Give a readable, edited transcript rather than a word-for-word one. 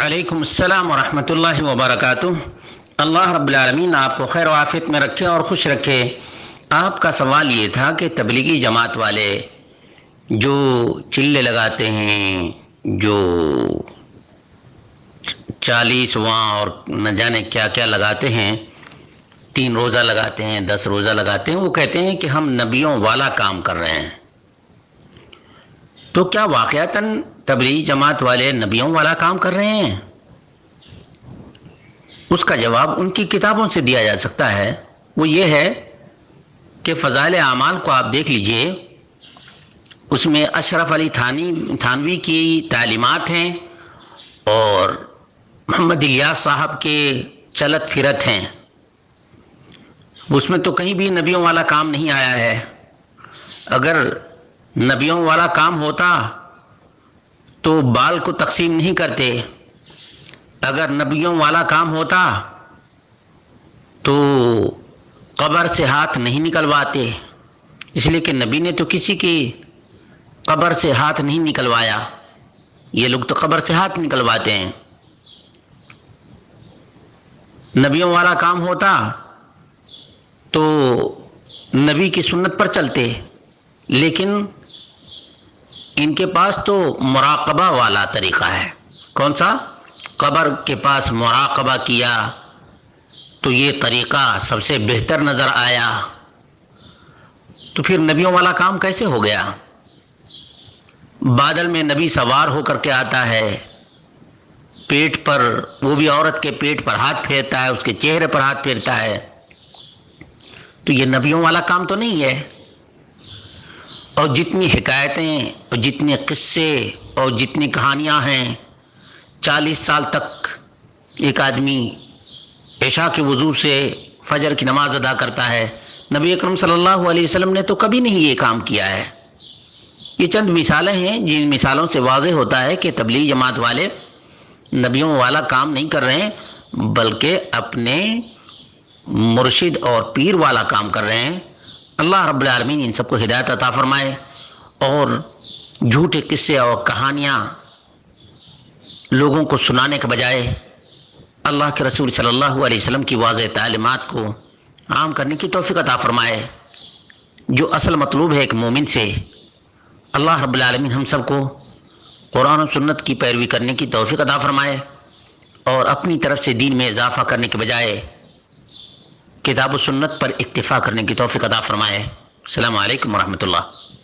وعلیکم السلام ورحمۃ اللہ وبرکاتہ۔ اللہ رب العالمین آپ کو خیر و عافیت میں رکھے اور خوش رکھے۔ آپ کا سوال یہ تھا کہ تبلیغی جماعت والے جو چلے لگاتے ہیں، جو 40واں اور نہ جانے کیا کیا لگاتے ہیں، 3 روزہ لگاتے ہیں، 10 روزہ لگاتے ہیں، وہ کہتے ہیں کہ ہم نبیوں والا کام کر رہے ہیں، تو کیا واقعتاً تبلیغی جماعت والے نبیوں والا کام کر رہے ہیں؟ اس کا جواب ان کی کتابوں سے دیا جا سکتا ہے۔ وہ یہ ہے کہ فضائل اعمال کو آپ دیکھ لیجئے، اس میں اشرف علی تھانوی کی تعلیمات ہیں اور محمد الیاس صاحب کے چلت پھرت ہیں۔ اس میں تو کہیں بھی نبیوں والا کام نہیں آیا ہے۔ اگر نبیوں والا کام ہوتا تو بال کو تقسیم نہیں کرتے، اگر نبیوں والا کام ہوتا تو قبر سے ہاتھ نہیں نکلواتے، اس لیے کہ نبی نے تو کسی کی قبر سے ہاتھ نہیں نکلوایا، یہ لوگ تو قبر سے ہاتھ نکلواتے ہیں۔ نبیوں والا کام ہوتا تو نبی کی سنت پر چلتے، لیکن ان کے پاس تو مراقبہ والا طریقہ ہے۔ کون سا؟ قبر کے پاس مراقبہ کیا تو یہ طریقہ سب سے بہتر نظر آیا، تو پھر نبیوں والا کام کیسے ہو گیا؟ بادل میں نبی سوار ہو کر کے آتا ہے، پیٹ پر، وہ بھی عورت کے پیٹ پر ہاتھ پھیرتا ہے، اس کے چہرے پر ہاتھ پھیرتا ہے، تو یہ نبیوں والا کام تو نہیں ہے۔ اور جتنی حکایتیں اور جتنے قصے اور جتنی کہانیاں ہیں، 40 سال تک ایک آدمی عشاء کے وضو سے فجر کی نماز ادا کرتا ہے، نبی اکرم صلی اللہ علیہ وسلم نے تو کبھی نہیں یہ کام کیا ہے۔ یہ چند مثالیں ہیں جن مثالوں سے واضح ہوتا ہے کہ تبلیغ جماعت والے نبیوں والا کام نہیں کر رہے ہیں، بلکہ اپنے مرشد اور پیر والا کام کر رہے ہیں۔ اللہ رب العالمین ان سب کو ہدایت عطا فرمائے، اور جھوٹے قصے اور کہانیاں لوگوں کو سنانے کے بجائے اللہ کے رسول صلی اللہ علیہ وسلم کی واضح تعلیمات کو عام کرنے کی توفیق عطا فرمائے، جو اصل مطلوب ہے ایک مومن سے۔ اللہ رب العالمین ہم سب کو قرآن و سنت کی پیروی کرنے کی توفیق عطا فرمائے، اور اپنی طرف سے دین میں اضافہ کرنے کے بجائے کتاب و سنت پر اکتفا کرنے کی توفیق عطا فرمائے۔ السلام علیکم ورحمۃ اللہ۔